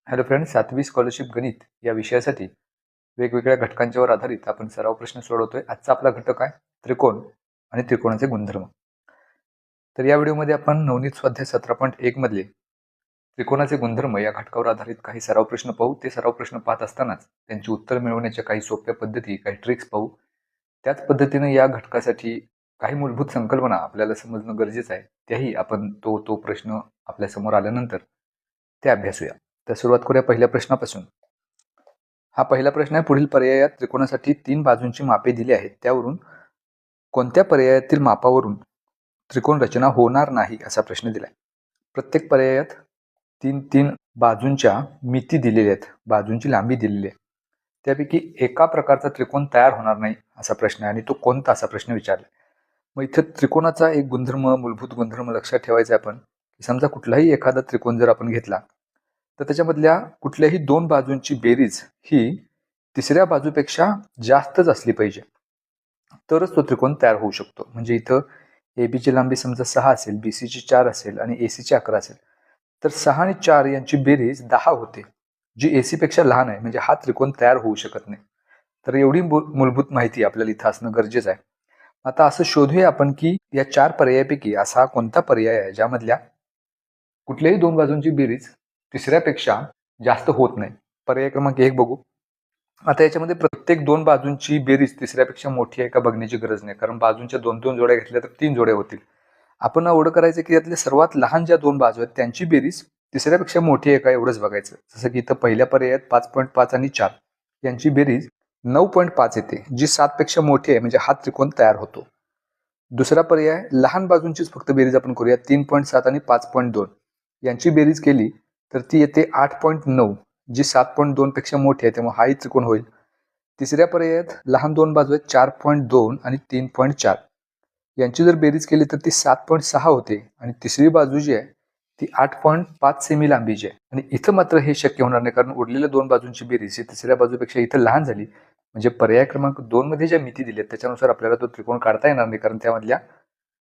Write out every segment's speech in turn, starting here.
Hello friends, 7वी scholarship गणित या विषयासाठी वेगवेगळ्या घटकांच्यावर आधारित आपण सराव प्रश्न सोडवतोय. आजचा आपला घटक आहे त्रिकोण आणि त्रिकोणाचे गुणधर्म. तर या व्हिडिओमध्ये आपण नवनीत स्वाध्याय 17.1 मधले त्रिकोणाचे गुणधर्म या घटकावर आधारित काही सराव प्रश्न पाहू. ते सराव प्रश्न पाहत असतानाच त्यांची उत्तर मिळवण्याच्या काही सोप्या पद्धती, काही ट्रिक्स पाहू. त्याच पद्धतीने या घटकासाठी काही मूलभूत संकल्पना आपल्याला समजणं गरजेचं आहे. त्याही आपण तो प्रश्न आपल्या समोर आल्यानंतर ते अभ्यासूया. तर सुरुवात करूया पहिल्या प्रश्नापासून. हा पहिला प्रश्न आहे. पुढील पर्यायात त्रिकोणासाठी 3 बाजूंची मापे दिली आहेत. त्यावरून कोणत्या पर्यायातील मापावरून त्रिकोण रचना होणार नाही असा प्रश्न दिलाय. प्रत्येक पर्यायात 3 बाजूंच्या मिती दिलेल्या आहेत, बाजूंची लांबी दिलेली आहे. त्यापैकी एका प्रकारचा त्रिकोण तयार होणार नाही असा प्रश्न आहे आणि तो कोणता असा प्रश्न विचारला. मग इथं त्रिकोणाचा एक गुणधर्म, मूलभूत गुणधर्म लक्षात ठेवायचा आपण. समजा कुठलाही एखादा त्रिकोण जर आपण घेतला तर त्याच्यामधल्या कुठल्याही 2 बाजूंची बेरीज ही तिसऱ्या बाजूपेक्षा जास्तच असली पाहिजे, तरच तो त्रिकोण तयार होऊ शकतो. म्हणजे इथं AB ची लांबी समजा 6 असेल, BC ची 4 असेल आणि AC ची 11 असेल, तर 6 आणि 4 यांची बेरीज 10 होते, जी AC पेक्षा लहान आहे. म्हणजे हा त्रिकोण तयार होऊ शकत नाही. तर एवढी मूलभूत माहिती आपल्याला इथं असणं गरजेचं आहे. आता असं शोधूया आपण की या 4 पर्यायापैकी असा कोणता पर्याय आहे ज्यामधल्या कुठल्याही 2 बाजूंची बेरीज तिसऱ्यापेक्षा जास्त होत नाही. पर्याय क्रमांक 1 बघू. आता याच्यामध्ये प्रत्येक 2 बाजूंची बेरीज तिसऱ्यापेक्षा मोठी आहे का बघण्याची गरज नाही, कारण बाजूंच्या 2-2 जोड्या घेतल्या तर 3 जोड्या होतील. आपण एवढं करायचं की यातल्या सर्वात लहान ज्या 2 बाजू आहेत त्यांची बेरीज तिसऱ्यापेक्षा मोठी आहे का एवढंच बघायचं. जसं की इथं पहिल्या पर्यायात 5.5 आणि 4 यांची बेरीज 9.5 येते, जी 7 पेक्षा मोठी आहे. म्हणजे हा त्रिकोण तयार होतो. दुसरा पर्याय, लहान बाजूंचीच फक्त बेरीज आपण करूया. 3.7 आणि 5.2 यांची बेरीज केली तर ती येते 8.9, जी 7.2 पेक्षा मोठी आहे, त्यामुळे हाही त्रिकोण होईल. तिसऱ्या पर्यायात लहान 2 बाजू आहेत, 4.2 आणि 3.4 यांची जर बेरीज केली तर ती 7.6 होते आणि तिसरी बाजू जी आहे ती 8.5 सेमी लांबीची आहे. आणि इथं मात्र हे शक्य होणार नाही, कारण उरलेल्या 2 बाजूंची बेरीज ही तिसऱ्या बाजूपेक्षा इथं लहान झाली. म्हणजे पर्याय क्रमांक 2 मध्ये ज्या मिती दिल्या त्याच्यानुसार आपल्याला तो त्रिकोण काढता येणार नाही, कारण त्यामधल्या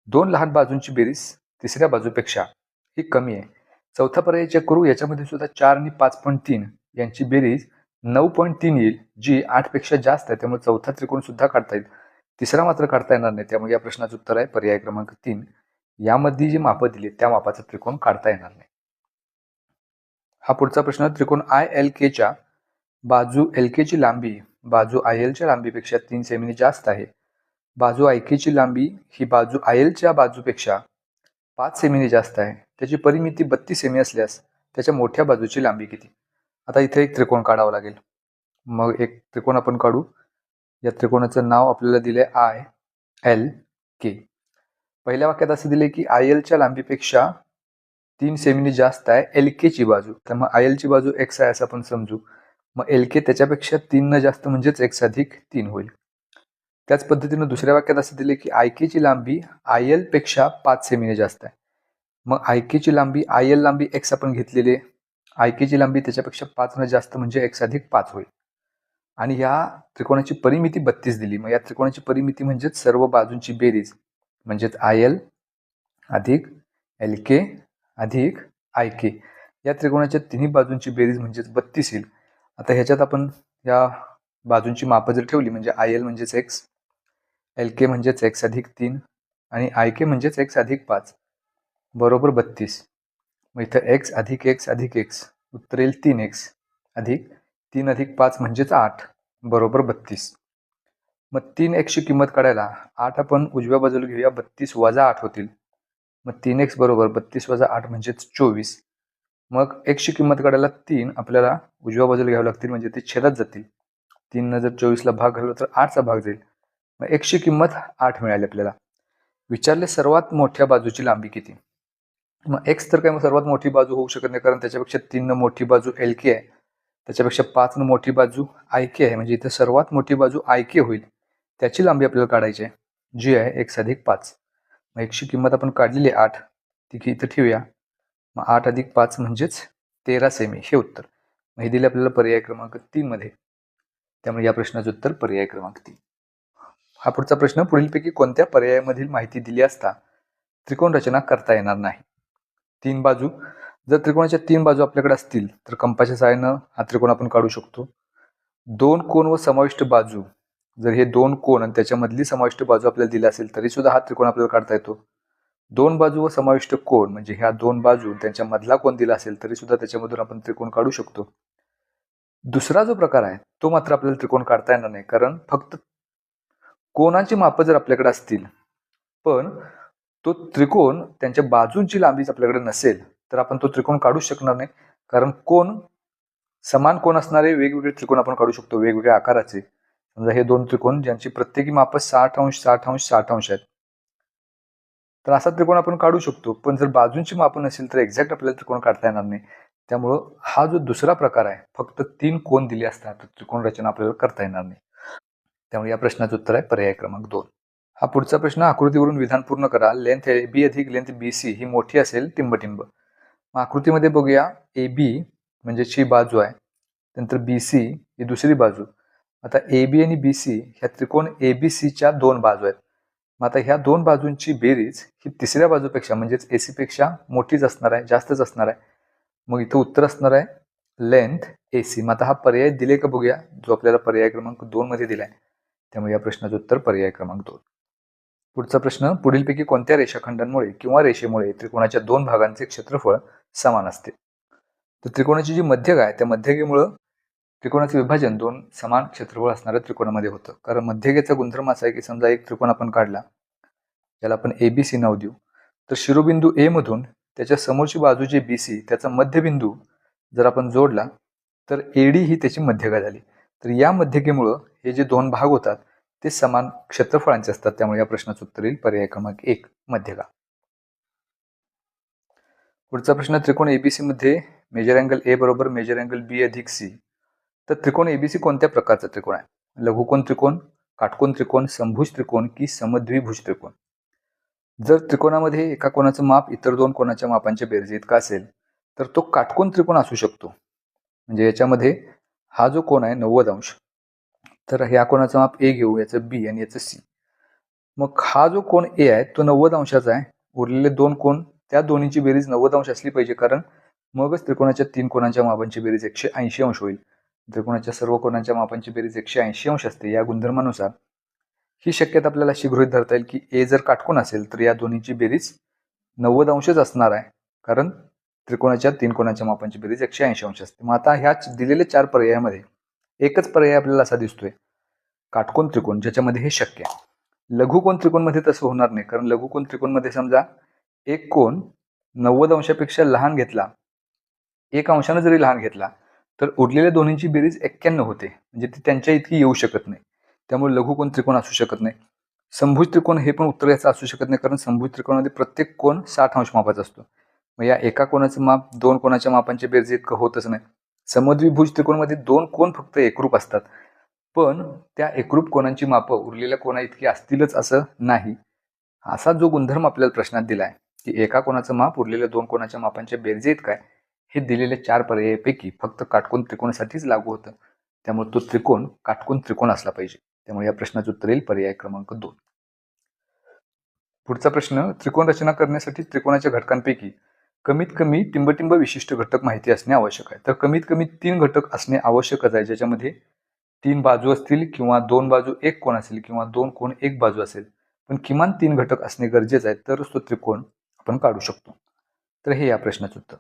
2 लहान बाजूंची बेरीज तिसऱ्या बाजूपेक्षा ही कमी आहे. चौथा पर्याय चेक करू. याच्यामध्ये सुद्धा 4 आणि 5.3 यांची बेरीज 9.3 येईल, जी 8 पेक्षा जास्त आहे. त्यामुळे चौथा त्रिकोण सुद्धा काढता येईल, तिसरा मात्र काढता येणार नाही. त्यामुळे या प्रश्नाचं उत्तर आहे पर्याय क्रमांक 3. यामध्ये जी मापं दिली त्या मापाचा त्रिकोण काढता येणार नाही. हा पुढचा प्रश्न. त्रिकोण ILK च्या बाजू LK ची लांबी बाजू IL च्या लांबीपेक्षा 3 सेमीने जास्त आहे. बाजू IK ची लांबी ही बाजू IL च्या बाजूपेक्षा 5 सेमीने जास्त आहे. त्याची परिमिती 32 सेमी असल्यास त्याच्या मोठ्या बाजूची लांबी किती? आता इथे एक त्रिकोण काढावा लागेल. मग एक त्रिकोण आपण काढू. या त्रिकोणाचं नाव आपल्याला दिले ILK. पहिल्या वाक्यात असं दिले की IL च्या लांबीपेक्षा 3 सेमीने जास्त आहे LK ची बाजू. तर मग IL ची बाजू x आहे असं आपण समजू. मग LK त्याच्यापेक्षा 3 न जास्त म्हणजेच x अधिक 3 होईल. त्याच पद्धतीने दुसऱ्या वाक्यात असं दिले की IK ची लांबी IL पेक्षा 5 सेमीने जास्त आहे. मग IK ची लांबी, IL लांबी x आपण घेतलेली आहे, IK ची लांबी त्याच्यापेक्षा 5 न जास्त म्हणजे x अधिक 5 होईल. आणि ह्या त्रिकोणाची परिमिती 32 दिली. मग या त्रिकोणाची परिमिती म्हणजेच सर्व बाजूंची बेरीज म्हणजेच IL अधिक LK अधिक IK या त्रिकोणाच्या तिन्ही बाजूंची बेरीज म्हणजेच 32 येईल. आता ह्याच्यात आपण या बाजूंची मापं जर ठेवली म्हणजे IL म्हणजेच x, LK म्हणजेच x अधिक 3 आणि IK म्हणजेच x अधिक 5 बरोबर 32. मग इथं x अधिक x अधिक x उत्तर येईल 3x अधिक 3 अधिक 5 म्हणजेच 8 बरोबर 32. मग 3x ची किंमत काढायला 8 आपण उजव्या बाजूला घेऊया, 32 वजा 8 होतील. मग 3x बरोबर 32 वजा 8 म्हणजेच 24. मग x ची किंमत काढायला 3 आपल्याला उजव्या बाजूला घ्यावं लागतील, म्हणजे ते छेदात जातील. 3 न जर 24 ला भाग घालवला तर 8 चा भाग जाईल. मग x ची किंमत 8 मिळाली आपल्याला. विचारले सर्वात मोठ्या बाजूची लांबी किती? मग x तर काय मग सर्वात मोठी बाजू होऊ शकत नाही, कारण त्याच्यापेक्षा 3 न मोठी बाजू LK आहे, त्याच्यापेक्षा 5 न मोठी बाजू IK आहे. म्हणजे इथे सर्वात मोठी बाजू IK होईल. त्याची लांबी आपल्याला काढायची आहे, जी आहे x अधिक 5. मग x ची किंमत आपण काढलेली 8, ती इथं ठेवूया. मग 8 अधिक 5 म्हणजेच 13 सेमी हे उत्तर. मग हे दिले आपल्याला पर्याय क्रमांक 3 मध्ये. त्यामुळे या प्रश्नाचं उत्तर पर्याय क्रमांक 3. हा पुढचा प्रश्न. पुढीलपैकी कोणत्या पर्यायामधील माहिती दिली असता त्रिकोण रचना करता येणार नाही? 3 बाजू जर त्रिकोणाच्या 3 बाजू आपल्याकडे असतील तर कंपाच्या सहाय्यानं हा त्रिकोण आपण काढू शकतो. 2 कोन व समाविष्ट बाजू, जर हे 2 कोन आणि त्याच्यामधली समाविष्ट बाजू आपल्याला दिली असेल तरी सुद्धा हा त्रिकोण आपल्याला काढता येतो. 2 बाजू व समाविष्ट कोन म्हणजे ह्या 2 बाजू त्यांच्या मधला कोन दिला असेल तरी सुद्धा त्याच्यामधून आपण त्रिकोण काढू शकतो. दुसरा जो प्रकार आहे तो मात्र आपल्याला त्रिकोण काढता येणार नाही, कारण फक्त कोनाची मापं जर आपल्याकडे असतील पण तो त्रिकोण त्यांच्या बाजूंची लांबीच आपल्याकडे नसेल तर आपण तो त्रिकोण काढू शकणार नाही. कारण कोन समान कोन असणारे वेगवेगळे त्रिकोण आपण काढू शकतो, वेगवेगळ्या आकाराचे. समजा हे 2 त्रिकोण ज्यांची प्रत्येकी माप 60 अंश 60 अंश 60 अंश आहेत, तर असा त्रिकोण आपण काढू शकतो. पण जर बाजूंची माप नसेल तर एक्झॅक्ट आपल्याला त्रिकोण काढता येणार नाही. त्यामुळं हा जो दुसरा प्रकार आहे, फक्त 3 कोन दिले असतात तर त्रिकोण रचना आपल्याला करता येणार नाही. त्यामुळे या प्रश्नाचं उत्तर आहे पर्याय क्रमांक 2. हा पुढचा प्रश्न, आकृतीवरून विधान पूर्ण करा. लेंथ ए बी अधिक लेंथ बी सी ही मोठी असेल टिंबटिंब. मग आकृतीमध्ये बघूया, ए बी म्हणजे ही बाजू आहे, नंतर बी सी ही दुसरी बाजू. आता ए बी आणि बी सी ह्या त्रिकोण ए बी सीच्या 2 बाजू आहेत. मग आता ह्या 2 बाजूंची बेरीज ही तिसऱ्या बाजूपेक्षा म्हणजेच ए सी पेक्षा मोठीच असणार आहे, जास्तच असणार आहे. मग इथं उत्तर असणार आहे लेंथ ए सी. मग आता हा पर्याय दिले का बघूया, जो आपल्याला पर्याय क्रमांक 2 मध्ये दिलाय. त्यामुळे या प्रश्नाचं उत्तर पर्याय क्रमांक 2. पुढचा प्रश्न, पुढीलपैकी कोणत्या रेषाखंडांमुळे किंवा रेषेमुळे त्रिकोणाच्या 2 भागांचे क्षेत्रफळ समान असते. तर त्रिकोणाची जी मध्यक आहे त्या मध्यकेमुळे त्रिकोणाचे विभाजन 2 समान क्षेत्रफळ असणाऱ्या त्रिकोणामध्ये होतं. कारण मध्यकेचा गुणधर्म असा आहे की समजा एक त्रिकोण आपण काढला, ज्याला आपण ABC नाव देऊ, तर शिरोबिंदू ए मधून त्याच्या समोरची बाजू जी BC त्याचा मध्यबिंदू जर आपण जोडला तर AD ही त्याची मध्यका झाली. तर या मध्यकेमुळं हे जे 2 भाग होतात ते समान क्षेत्रफळांचे असतात. त्यामुळे या प्रश्नाचं उत्तर येईल पर्याय क्रमांक 1 मध्यका. पुढचा प्रश्न, त्रिकोण ABC मध्ये मेजर अँगल A बरोबर मेजर अँगल B अधिक C. तर त्रिकोण ABC कोणत्या प्रकारचा त्रिकोण आहे? लघुकोन त्रिकोण, काटकोन त्रिकोण, समभुज त्रिकोण की समद्विभुज त्रिकोण. जर त्रिकोणामध्ये एका कोणाचं माप इतर 2 कोणाच्या मापांच्या बेरजे इतका असेल तर तो काटकोन त्रिकोण असू शकतो. म्हणजे याच्यामध्ये हा जो कोण आहे 90 अंश, तर ह्या कोणाचं माप A घेऊ, याचं B आणि याचं C. मग हा जो कोण A आहे तो 90 अंशाचा आहे. उरलेले 2 कोण त्या दोन्हीची बेरीज 90 अंश असली पाहिजे, कारण मगच त्रिकोणाच्या 3 कोणांच्या मापांची बेरीज 180 अंश होईल. त्रिकोणाच्या सर्व कोणांच्या मापांची बेरीज 180 अंश असते. या गुणधर्मानुसार ही शक्यता आपल्याला अशी गृहीत धरता येईल की A जर काटकोन असेल तर या दोन्हीची बेरीज 90 अंशच असणार आहे, कारण त्रिकोणाच्या 3 कोणाच्या मापांची बेरीज 180 अंश असते. मग आता ह्या दिलेल्या 4 पर्यायामध्ये एकच पर्याय आपल्याला असा दिसतोय काटकोन त्रिकोण, ज्याच्यामध्ये हे शक्य आहे. लघुकोन त्रिकोणमध्ये तसं होणार नाही, कारण लघुकोन त्रिकोणमध्ये समजा एक कोण 90 अंशापेक्षा लहान घेतला, 1 अंशानं जरी लहान घेतला तर उरलेल्या दोन्हींची बेरीज 91 होते, म्हणजे ती त्यांच्या इतकी येऊ शकत नाही. त्यामुळे लघुकोन त्रिकोण असू शकत नाही. समभुज त्रिकोण हे पण उत्तर याचं असू शकत नाही, कारण समभुज त्रिकोणामध्ये प्रत्येक कोण 60 अंश मापाचा असतो. मग या एका कोणाचं माप 2 कोणाच्या मापांच्या बेरजे इतकं होतच नाही. समद्विभुज त्रिकोणामध्ये 2 कोण फक्त एकरूप असतात, पण त्या एकरूप कोणांची मापं उरलेल्या कोणा इतकी असतीलच असं नाही. असा जो गुणधर्म आपल्याला प्रश्नात दिलाय की एका कोणाचं माप उरलेल्या 2 कोणाच्या मापांच्या बेरजे इतकं आहे, हे दिलेल्या 4 पर्यायापैकी फक्त काटकोन त्रिकोणासाठीच लागू होतं. त्यामुळे तो त्रिकोण काटकोन त्रिकोण असला पाहिजे. त्यामुळे या प्रश्नाचं उत्तर येईल पर्याय क्रमांक 2. पुढचा प्रश्न, त्रिकोण रचना करण्यासाठी त्रिकोणाच्या घटकांपैकी कमीत कमी टिंबटिंब विशिष्ट घटक माहिती असणे आवश्यक आहे. तर कमीत कमी 3 घटक असणे आवश्यकच आहे, ज्याच्यामध्ये 3 बाजू असतील किंवा 2 बाजू 1 कोण असेल किंवा 2 कोण 1 बाजू असेल, पण किमान 3 घटक असणे गरजेचं आहे, तरच तो त्रिकोण आपण काढू शकतो. तर हे या प्रश्नाचं उत्तर.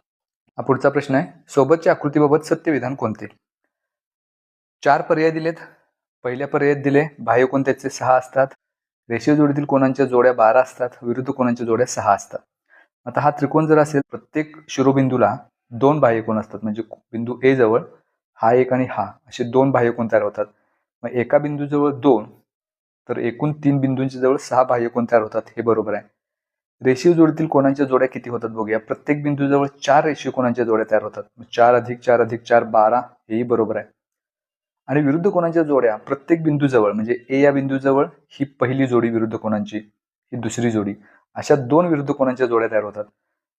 हा पुढचा प्रश्न आहे, सोबतच्या आकृतीबाबत सत्य विधान कोणते? 4 पर्याय दिलेत. पहिल्या पर्यायात दिले बाह्य कोन त्याचे 6 असतात, रेषीय जोडीतील कोणांच्या जोड्या 12 असतात, विरुद्ध कोणांच्या जोड्या 6 असतात. आता हा त्रिकोण जर असेल, प्रत्येक शिरोबिंदूला 2 बाह्यकोन असतात, म्हणजे बिंदू A जवळ हा एक आणि हा असे 2 बाह्यकोन तयार होतात. मग एका बिंदूजवळ 2, तर एकूण 3 बिंदूंच्या जवळ 6 बाह्यकोन तयार होतात. हे बरोबर आहे. रेषीय जोडीतील कोणांच्या जोड्या किती होतात बघूया. प्रत्येक बिंदूजवळ 4 रेषीय कोणांच्या जोड्या तयार होतात. 4 अधिक 4 अधिक 4 12, हेही बरोबर आहे. आणि विरुद्ध कोणांच्या जोड्या प्रत्येक बिंदूजवळ, म्हणजे A या बिंदूजवळ ही पहिली जोडी विरुद्ध कोणांची, ही दुसरी जोडी, अशा 2 विरुद्ध कोणांच्या जोड्या तयार होतात.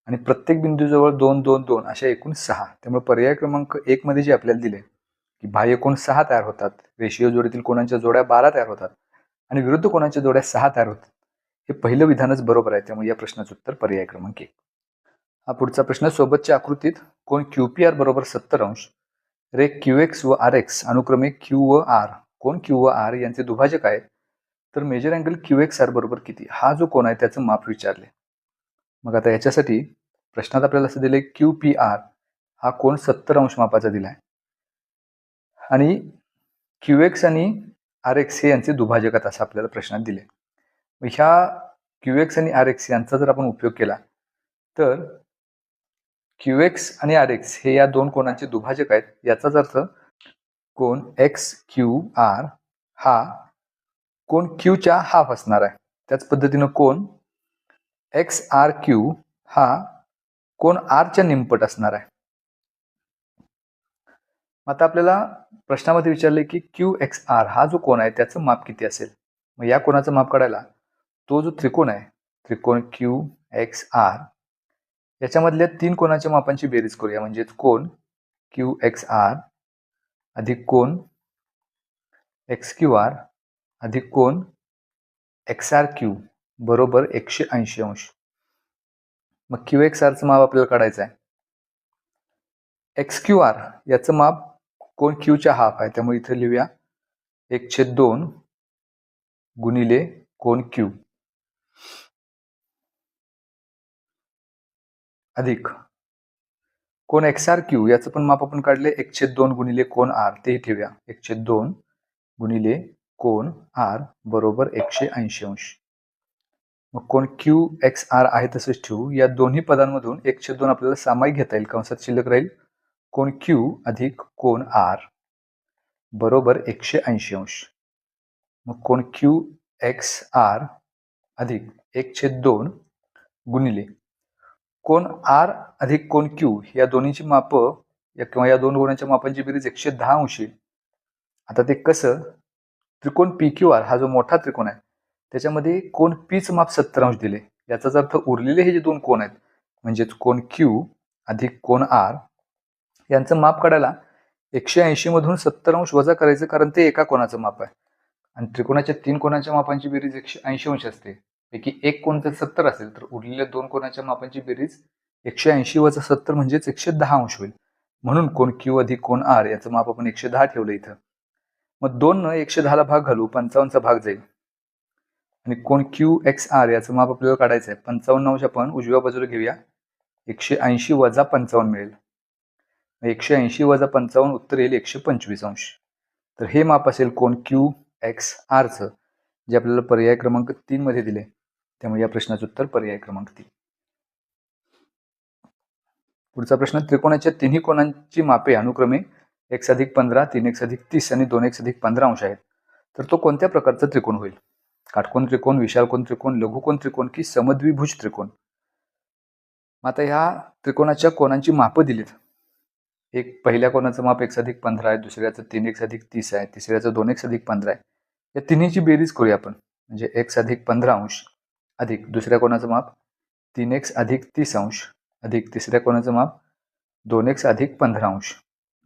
आणि प्रत्येक बिंदूजवळ 2 2 2 अशा एकूण 6. त्यामुळे पर्याय क्रमांक 1 मध्ये जे आपल्याला दिले की बाह्य कोन 6 तयार होतात, रेषीय जोडीतील कोणांच्या जोड्या 12 तयार होतात आणि विरुद्ध कोणांच्या जोड्या 6 तयार होतात, हे पहिलं विधानच बरोबर आहे. त्यामुळे या प्रश्नाचं उत्तर पर्याय क्रमांक 1. हा पुढचा प्रश्न, सोबतच्या आकृतीत कोण QPR बरोबर 70 अंश, रे QX व RX अनुक्रमे Q व R, कोण Q व R यांचे दुभाजक आहे, तर मेजर अँगल QXR बरोबर किती, हा जो कोण आहे त्याचं माप विचारले. मग आता याच्यासाठी प्रश्नात आपल्याला असं दिले QPR हा कोण 70 अंश मापाचा दिलाय आणि QX आणि RX हे यांचे दुभाजक असं आपल्याला प्रश्नात दिले. मग ह्या QX आणि RX यांचा जर आपण उपयोग केला तर QX आणि RX हे या दोन कोणांचे दुभाजक आहेत. याचाच अर्थ कोण XQR हा कोण Qच्या हाफ असणार आहे. त्याच पद्धतीनं कोण XRQ हा कोण R च्या निमपट असणार आहे. आता आपल्याला प्रश्नामध्ये विचारले की QXR हा जो कोण आहे त्याचं माप किती असेल. मग या कोणाचं माप काढायला तो जो त्रिकोण आहे, त्रिकोण QXR याच्यामधल्या तीन कोणाच्या मापांची बेरीज करूया. म्हणजेच कोण QXR अधिक कोण XQR अधिक कोण XRQ बरोबर 180 अंश. मग QXR चं माप आपल्याला काढायचं आहे. XQR याचं माप कोण Qच्या हाफ आहे, त्यामुळे इथे लिहूया 1/2 गुणिले कोण Q अधिक कोण XRQ याचं पण माप आपण काढले 1/2 गुणिले कोण R, ते ठेवूया 1/2 गुणिले कोण R बरोबर 180 अंश. मग कोण QXR आहे तसंच ठेवू. या दोन्ही पदांमधून 1/2 आपल्याला सामायिक घेता येईल, कंसात शिल्लक राहील कोण Q अधिक कोण R बरोबर 180 अंश. मग कोण QXR अधिक 1/2 गुणिले कोण R अधिक कोण Q या दोन्हीची माप किंवा या दोन कोणाच्या मापांची बेरीज 110 अंश येईल. आता ते कसं, त्रिकोण PQR हा जो मोठा त्रिकोण आहे त्याच्यामध्ये कोण P चं माप 70 अंश दिले. याचाच अर्थ उरलेले हे जे दोन कोण आहेत म्हणजेच कोण Q अधिक कोण R यांचं माप काढायला 180 मधून 70 अंश वजा करायचं, कारण ते एका कोणाचं माप आहे आणि त्रिकोणाच्या तीन कोणाच्या मापांची बेरीज 180 अंश असते. पैकी एक कोण जर 70 असेल तर उरलेल्या दोन कोणाच्या मापांची बेरीज 180 वजा 70 म्हणजेच 110 अंश होईल. म्हणून कोण Q अधिक कोण R याचं माप आपण 110 ठेवलं इथं. मग 2 न 110 ला भाग घालू, 55 चा भाग जाईल आणि कोण QXR याचं माप आपल्याला काढायचं आहे. 55 अंश आपण उजव्या बाजूला घेऊया, 180 वजा 55 मिळेल. 180 वजा 55 उत्तर येईल 125 अंश. तर हे माप असेल कोण QXR चं, जे आपल्याला पर्याय क्रमांक 3 मध्ये दिले. त्यामुळे या प्रश्नाचं उत्तर पर्याय क्रमांक 3. पुढचा प्रश्न, त्रिकोणाच्या तिन्ही कोणांची मापे अनुक्रमे x+15, 3x+30 आणि 2x+15 अंश आहेत, तर तो कोणत्या प्रकारचा त्रिकोण होईल. काटकोन त्रिकोण, विशालकोन त्रिकोण, लघुकोन त्रिकोण की समद्विभुज त्रिकोण. आता ह्या त्रिकोणाच्या कोणांची मापं दिलीत. एक पहिल्या कोणाचं माप x+15 आहे, दुसऱ्याचं 3x+30 आहे, तिसऱ्याचं 2x+15 आहे. या तिन्हीची बेरीज करूया आपण. म्हणजे x+15 अंश अधिक दुसऱ्या कोणाचं माप 3x+30 अंश अधिक तिसऱ्या कोणाचं माप 2x+15 अंश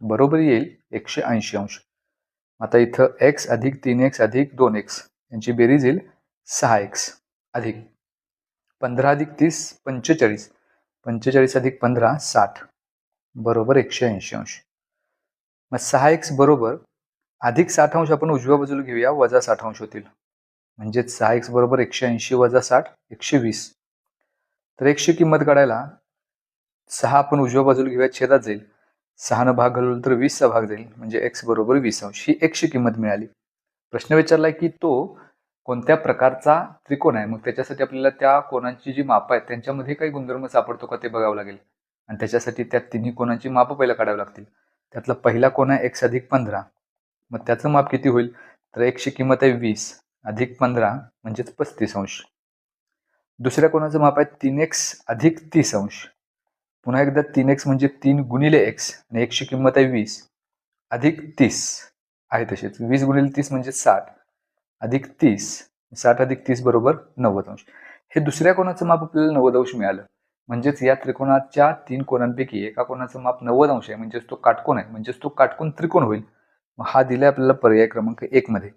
बरोबर येईल 180 अंश. आता इथं x अधिक 3x अधिक 2x यांची बेरीज येईल 6x अधिक 15 अधिक 30 45, 45 अधिक 15 60 बरोबर 180 अंश. मग 6x बरोबर अधिक 60 अंश आपण उजव्या बाजूला घेऊया, वजा 60 अंश होतील. म्हणजे 6x बरोबर 180 वजा 60 120. तर x ची किंमत काढायला 6 आपण उजव्या बाजूला घेऊया, छेदात जाईल. 6 न भाग घालवलं तर 20 चा भाग जाईल. म्हणजे x बरोबर 20 अंश ही x ची किंमत मिळाली. प्रश्न विचारलाय की तो कोणत्या प्रकारचा त्रिकोण आहे. मग त्याच्यासाठी आपल्याला त्या कोणांची जी माप आहेत त्यांच्यामध्ये काही गुणधर्म सापडतो का ते बघावं लागेल आणि त्याच्यासाठी त्या तिन्ही कोणांची माप पहिला काढावी लागतील. त्यातला पहिला कोण आहे x+15. मग त्याचं माप किती होईल, तर x ची किंमत आहे 20 अधिक 15 म्हणजेच 35 अंश. दुसऱ्या कोणाचं माप आहे 3x अधिक 30 अंश. पुन्हा एकदा 3x म्हणजे 3 गुणिले x आणि x ची किंमत आहे 20 अधिक 30 आहे तसेच. 20 गुणिले 30 म्हणजे 60 अधिक 30, 60 अधिक 30 बरोबर 90 अंश. हे दुसऱ्या कोणाचं माप आपल्याला 90 अंश मिळालं. म्हणजेच या त्रिकोणाच्या तीन कोणांपैकी एका कोणाचं माप 90 अंश आहे, म्हणजेच तो काटकोन आहे, म्हणजेच तो काटकोन त्रिकोण होईल. हा दिलाय आपल्याला पर्याय क्रमांक 1 मध्ये.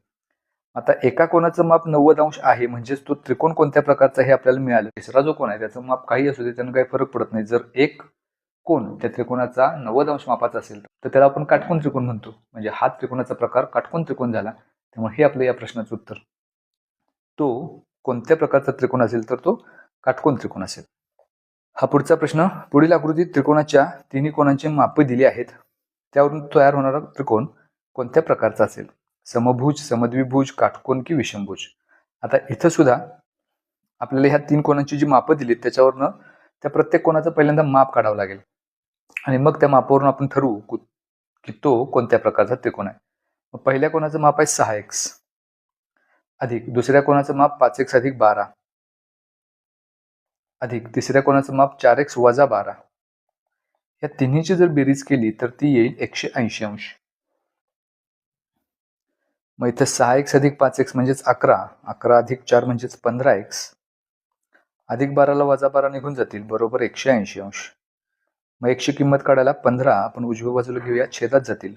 आता एका कोणाचं माप 90 अंश आहे म्हणजेच तो त्रिकोण कोणत्या प्रकारचा हे आपल्याला मिळालं. तिसरा जो कोण आहे त्याचं माप काही असू दे त्यानं काही फरक पडत नाही. जर एक कोण त्या त्रिकोणाचा 90 अंश मापाचा असेल तर त्याला आपण काटकोन त्रिकोण म्हणतो. म्हणजे हा त्रिकोणाचा प्रकार काटकोन त्रिकोण झाला. त्यामुळे हे आपलं या प्रश्नाचं उत्तर. तो कोणत्या प्रकारचा त्रिकोण असेल तर तो काटकोन त्रिकोण असेल. हा पुढचा प्रश्न. पुढील आकृतीत त्रिकोणाच्या तिन्ही कोणांची मापे दिली आहेत. त्यावरून तयार होणारा त्रिकोण कोणत्या प्रकारचा असेल. समभुज, समद्विभुज, काटकोन की विषमभुज. आता इथं सुद्धा आपल्याला ह्या तीन कोणांची जी मापं दिलीत त्याच्यावरनं त्या प्रत्येक कोणाचं पहिल्यांदा माप काढावं लागेल आणि मग त्या मापावरून आपण ठरवू की तो कोणत्या प्रकारचा त्रिकोण आहे. मग पहिल्या कोणाचं माप आहे 6x अधिक दुसऱ्या कोणाचं माप 5x अधिक 12 अधिक तिसऱ्या कोणाचं माप 4x वजा 12. या तिन्हीची जर बेरीज केली तर ती येईल 180 अंश. मग इथं 6x अधिक 5x म्हणजेच 11, 11 अधिक 4 म्हणजेच 15x अधिक 12ला वजा 12 निघून जातील बरोबर 180 अंश. मग 100 किंमत काढायला 15 आपण उजव्या बाजूला घेऊया, छेदात जातील.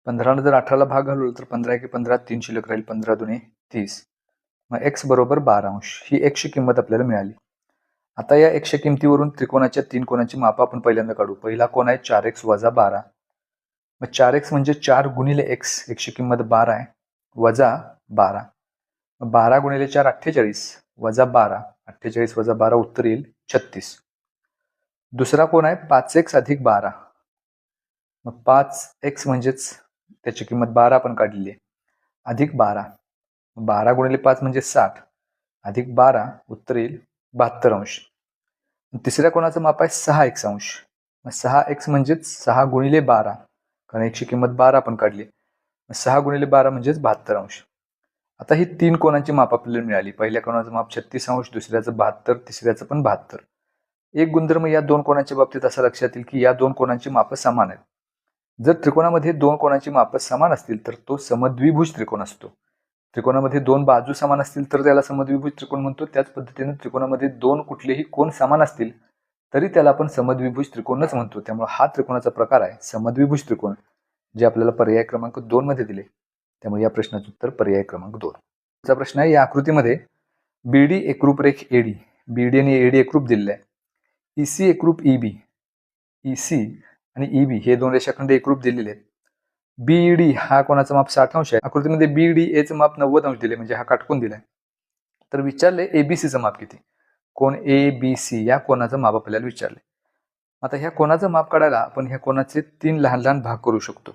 15 जर 18ला भाग घालवलं तर 15 की 15 3 शिल्लक राहील, 15 दुने 30. मग x बरोबर 12 अंश ही 100 किंमत आपल्याला मिळाली. आता या 100 किमतीवरून त्रिकोणाच्या तीन कोणाची मापं आपण पहिल्यांदा काढू. पहिला कोण आहे 4x वजा 12. मग 4x म्हणजे 4 गुणिले x, 100 किंमत 12 आहे वजा 12. 12 गुणिले 4 48 वजा 12, 48 वजा 12 उत्तर येईल 36. दुसरा कोण आहे 5x अधिक 12. मग 5x म्हणजेच त्याची किंमत 12 आपण काढलेली आहे अधिक 12. 12 गुणिले 5 म्हणजे 60 अधिक 12 उत्तर येईल 72 अंश. तिसऱ्या कोणाचं माप आहे 6x अंश. मग 6x म्हणजेच 6 गुणिले 12 कारण 100 किंमत 12 आपण काढली. 6 गुणिले 12 म्हणजेच 72 अंश. आता ही तीन कोणांची माप आपल्याला मिळाली. पहिल्या कोणाचं माप 36 अंश, दुसऱ्याचं 72, तिसऱ्याचं पण 72. एक गुणधर्म या दोन कोणांच्या बाबतीत असा लक्षात येईल की या दोन कोणांची मापं समान आहेत. जर त्रिकोणामध्ये दोन कोणांची मापं समान असतील तर तो समद्विभुज त्रिकोण असतो. त्रिकोणामध्ये दोन बाजू समान असतील तर त्याला समद्विभुज त्रिकोण म्हणतो. त्याच पद्धतीने त्रिकोणामध्ये दोन कुठलेही कोण समान असतील तरी त्याला आपण समद्विभुज त्रिकोणच म्हणतो. त्यामुळे हा त्रिकोणाचा प्रकार आहे समद्विभुज त्रिकोण, जे आपल्याला पर्याय क्रमांक 2 मध्ये दिले. त्यामुळे या प्रश्नाचं उत्तर पर्याय क्रमांक 2. पुढचा प्रश्न आहे. या आकृतीमध्ये बीडी एकरूप रेख एडी, बीडी आणि एडी एकरूप दिलेले आहे. ईसी एकरूप ईबी, ईसी आणि ईबी हे दोन रेषाखंड एकरूप दिलेले आहेत. बीडी हा कोणाचा माप 60 अंश आहे. आकृतीमध्ये बीडी एचं माप 90 अंश दिले म्हणजे हा काटकोन दिलाय. तर विचारले एबीसीचं माप किती. कोण एबीसी या कोणाचं माप आपल्याला विचारले. आता ह्या कोणाचं माप काढायला आपण ह्या कोणाचे 3 लहान लहान भाग करू शकतो.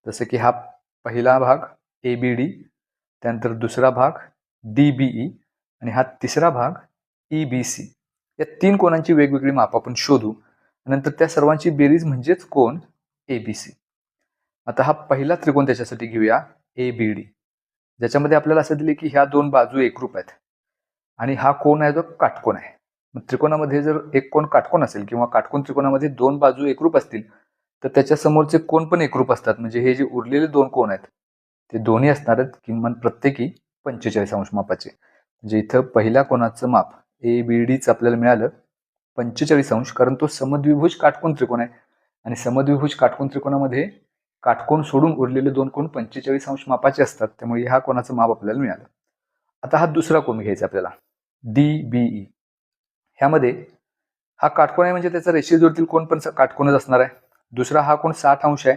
जसं की हा पहिला भाग एबीडी, त्यानंतर दुसरा भाग डीबीई आणि हा तिसरा भाग ईबीसी. या तीन कोणांची वेगवेगळी माप आपण शोधू. नंतर त्या सर्वांची बेरीज म्हणजेच कोण एबीसी. आता हा पहिला त्रिकोण त्याच्यासाठी घेऊया एबीडी, ज्याच्यामध्ये आपल्याला असं दिले की ह्या दोन बाजू एकरूप आहेत आणि हा कोण आहे जो काटकोन आहे. मग त्रिकोणामध्ये जर एक कोण काटकोन असेल किंवा काटकोन त्रिकोणामध्ये दोन बाजू एकरूप असतील तर त्याच्या समोरचे कोण पण एकरूप असतात. म्हणजे हे जे उरलेले दोन कोण आहेत ते दोन्ही असणार आहेत किमान प्रत्येकी 45 अंश मापाचे. म्हणजे इथं पहिल्या कोणाचं माप एबीडीचं आपल्याला मिळालं 45 अंश, कारण तो समद्विभुज काटकोन त्रिकोण आहे आणि समद्विभुज काटकोन त्रिकोणामध्ये काटकोन सोडून उरलेले दोन कोण 45 अंश मापाचे असतात. त्यामुळे ह्या कोणाचं माप आपल्याला मिळालं. आता हा दुसरा कोण घ्यायचा आपल्याला डीबीई. ह्यामध्ये हा काटकोन आहे म्हणजे त्याचा रेषीय जोडतील कोण पण काटकोनच असणार आहे. दुसरा हा कोण 60 अंश आहे.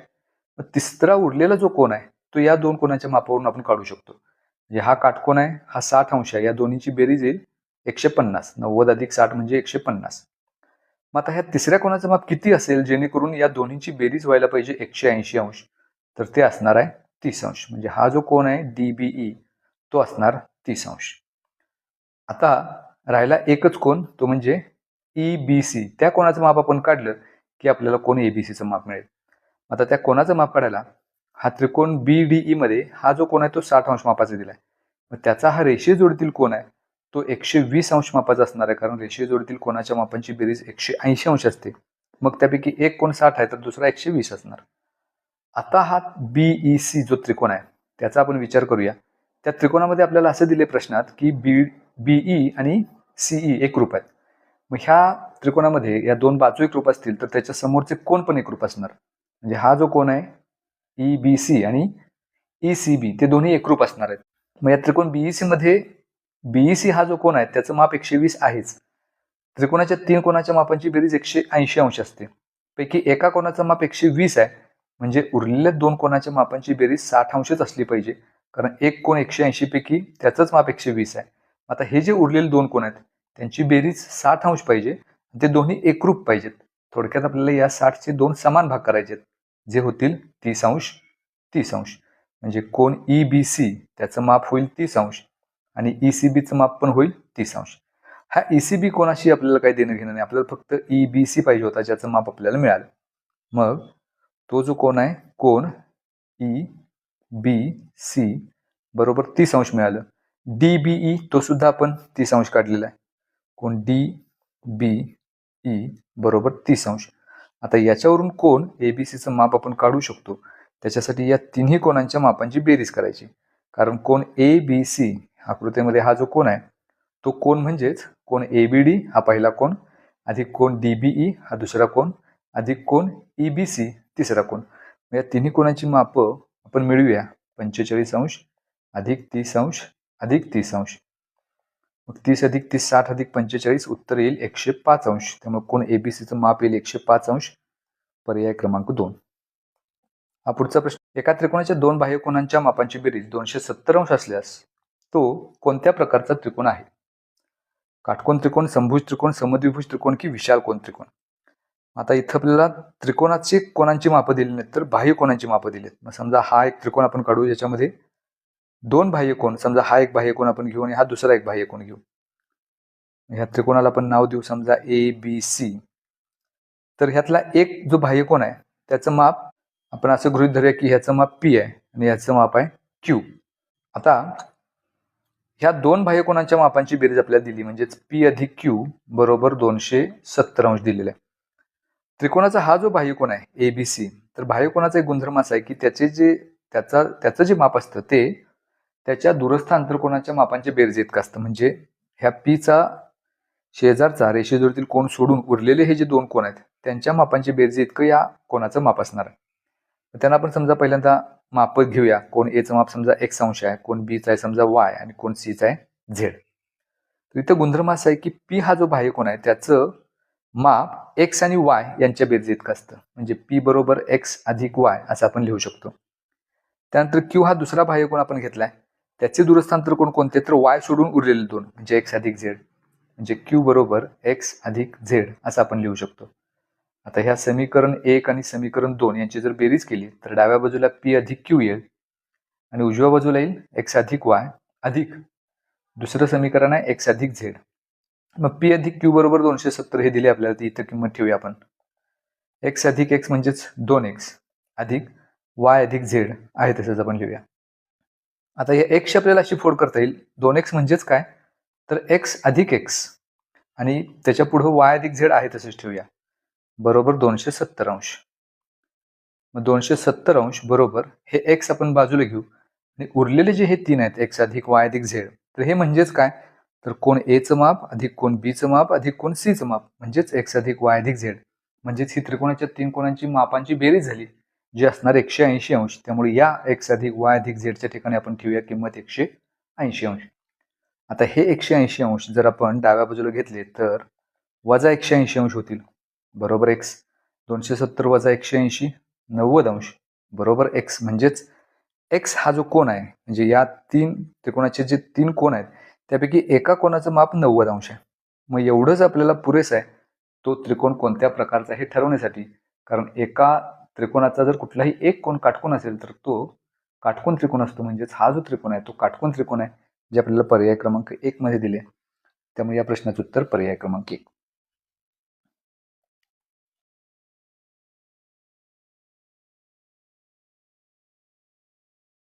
तिसरा उरलेला जो कोण आहे तो या दोन कोणाच्या मापावरून आपण काढू शकतो. म्हणजे हा काटकोन आहे, हा 60 अंश आहे. या दोन्हीची बेरीज येईल 150. 90 अधिक 60 म्हणजे 150. मग आता ह्या तिसऱ्या कोणाचं माप किती असेल जेणेकरून या दोन्हीची बेरीज व्हायला पाहिजे 180 अंश. तर ते असणार आहे 30 अंश. म्हणजे हा जो कोण आहे डीबीई तो असणार 30 अंश. आता राहिला एकच कोण, तो म्हणजे ईबीसी. त्या कोणाचं माप आपण काढलं की आपल्याला कोण एबीसीचं माप मिळेल. आता त्या कोणाचं माप काढायला हा त्रिकोण बीडीई मध्ये हा जो कोण आहे तो 60 अंश मापाचा दिलाय. मग त्याचा हा रेषीय जोडीतील कोण आहे तो 120 अंश मापाचा असणार आहे, कारण रेषीय जोडीतील कोणाच्या मापांची बेरीज 180 अंश असते. मग त्यापैकी एक कोण 60 आहे तर दुसरा 120 असणार. आता हा बीईसी जो त्रिकोण आहे त्याचा आपण विचार करूया. त्या त्रिकोणामध्ये आपल्याला असं दिले प्रश्नात की बीई आणि सीई एकरूप आहेत. मग ह्या त्रिकोणामध्ये या दोन बाजू एकरूप असतील तर त्याच्या समोरचे कोण पण एकरूप असणार. म्हणजे हा जो कोण आहे ईबीसी आणि ईसीबी ते दोन्ही एकरूप असणार आहेत. मग या त्रिकोण बीईसी मध्ये बीईसी हा जो कोण आहे त्याचं माप 120 आहेच. त्रिकोणाच्या 3 कोणाच्या मापांची बेरीज 180 अंश असते. पैकी एका कोणाचं माप 120 आहे, म्हणजे उरलेल्या 2 कोणाच्या मापांची बेरीज 60 अंशच असली पाहिजे, कारण एक कोण 180 पैकी त्याचंच माप 120 आहे. आता हे जे उरलेले 2 कोण आहेत त्यांची बेरीज 60 अंश पाहिजे, ते दोन्ही एकरूप पाहिजेत. थोडक्यात आपल्याला या 60चे 2 समान भाग करायचे आहेत, जे होतील 30 अंश 30 अंश. म्हणजे कोण EBC त्याचं माप होईल 30 अंश आणि ECBचं माप पण होईल 30 अंश. हा ECB कोणाशी आपल्याला काही देणं घेणं नाही, आपल्याला फक्त EBC पाहिजे होता ज्याचं माप आपल्याला मिळालं. मग तो जो कोण आहे कोण EBC बरोबर 30 अंश मिळालं. DBE तो सुद्धा आपण 30 अंश काढलेला आहे. कोण DBE बरोबर 30 अंश. आता याच्यावरून कोण ABCचं माप आपण काढू शकतो. त्याच्यासाठी या तिन्ही कोणांच्या मापांची बेरीज करायची, कारण कोण ABC आकृतीमध्ये हा जो कोण आहे तो कोण म्हणजेच कोण ABD हा पहिला कोण अधिक कोण DBE हा दुसरा कोण अधिक कोण EBC तिसरा कोण. या तिन्ही कोणांची मापं आपण मिळवूया. 45 अंश अधिक 30 अंश अधिक 30 अंश. मग 30 अधिक 30 60 अधिक 45 उत्तर येईल 105 अंश. त्यामुळे कोण ABCचं माप येईल 105 अंश. पर्याय क्रमांक 2. हा पुढचा प्रश्न. एका त्रिकोणाच्या 2 बाह्य कोणांच्या मापांची बेरीज 270 अंश असल्यास तो कोणत्या प्रकारचा त्रिकोण आहे? काटकोन त्रिकोण, समभुज त्रिकोण, समद्विभुज त्रिकोण की विशाल कोन त्रिकोण. आता इथं आपल्याला त्रिकोणाची कोणांची मापं दिली नाहीत, तर बाह्य कोणांची मापं दिलीत. मग समजा हा एक त्रिकोण आपण काढू, ज्याच्यामध्ये 2 बाह्य कोण, समजा हा एक बाह्य कोण आपण घेऊ आणि हा दुसरा एक बाह्य कोण घेऊ. ह्या त्रिकोणाला आपण नाव देऊ समजा ABC. तर ह्यातला एक जो बाह्य कोण आहे त्याचं माप आपण असं गृहीत धरूया की ह्याचं माप P आहे आणि ह्याचं माप आहे Q. आता ह्या 2 बाह्य कोणांच्या मापांची बेरीज आपल्याला दिली, म्हणजेच P अधिक Q बरोबर 270 अंश दिलेला आहे. त्रिकोणाचा हा जो बाह्य कोण आहे ABC, तर बाह्य कोणाचा एक गुणधर्म असा आहे की त्याचं जे माप असतं ते त्याच्या दूरस्थ आंतरकोणाच्या मापांच्या बेरीज इतकं असतं. म्हणजे ह्या Pचा शेजारचा रेषेजवळील कोण सोडून उरलेले हे जे 2 कोण आहेत त्यांच्या मापांची बेरीज इतकं या कोणाचं माप असणार आहे. त्यांना आपण समजा पहिल्यांदा माप घेऊया. कोण Aचं माप समजा X अंश आहे, कोण Bचं आहे समजा Y आणि कोण Cचं आहे Z. तर इथं गुणधर्म असा आहे की P हा जो बाह्य कोण आहे त्याचं माप X आणि Y यांच्या बेरीज इतकं असतं. म्हणजे P बरोबर X अधिक Y असं आपण लिहू शकतो. त्यानंतर Q हा दुसरा बाह्य कोण आपण घेतलाय, त्याचे दूरस्थ अंतरकोन कोणते, तर Y सोडून उरलेले 2 म्हणजे X अधिक Z. म्हणजे Q बरोबर X अधिक Z असं आपण लिहू शकतो. आता ह्या समीकरण 1 आणि समीकरण 2 यांची जर बेरीज केली तर डाव्या बाजूला P अधिक Q येईल आणि उजव्या बाजूला येईल X अधिक Y अधिक दुसरं समीकरण आहे X अधिक Z. मग P अधिक Q बरोबर 270 हे दिले आपल्याला, ती इथं किंमत ठेवूया आपण. X अधिक X म्हणजेच 2X अधिक Y अधिक Z आहे तसंच आपण लिहूया. आता या X आपल्याला अशी फोड करता येईल. 2X म्हणजेच काय, तर X अधिक X आणि त्याच्या पुढे Y अधिक Z आहे तसंच ठेवूया बरोबर 270 अंश. मग 270 अंश बरोबर हे X आपण बाजूला घेऊ आणि उरलेले जे हे 3 आहेत X अधिक Y अधिक Z, तर हे म्हणजेच काय, तर कोण Aचं माप अधिक कोण Bचं माप अधिक कोण Cचं माप म्हणजेच X अधिक Y अधिक Z. म्हणजेच ही त्रिकोणाच्या 3 कोणांची मापांची बेरीज झाली जी असणार 180 अंश. त्यामुळे या X अधिक Y अधिक Zच्या ठिकाणी आपण ठेवूया किंमत 180 अंश. आता हे 180 अंश जर आपण डाव्या बाजूला घेतले तर वजा 180 अंश होतील बरोबर X. 270 वजा 180 90 अंश बरोबर X. म्हणजेच X हा जो कोण आहे, म्हणजे या 3 त्रिकोणाचे जे 3 कोण आहेत त्यापैकी एका कोणाचं माप 90 अंश आहे. मग एवढंच आपल्याला पुरेसं आहे तो त्रिकोण कोणत्या प्रकारचा हे ठरवण्यासाठी. कारण एका त्रिकोणाचा जर कुठलाही एक कोण काटकोन असेल तर तो काटकोन त्रिकोण असतो. म्हणजेच हा जो त्रिकोण आहे तो काटकोन त्रिकोण आहे, जे आपल्याला पर्याय क्रमांक 1 मध्ये दिले. त्यामुळे या प्रश्नाचं उत्तर पर्याय क्रमांक 1.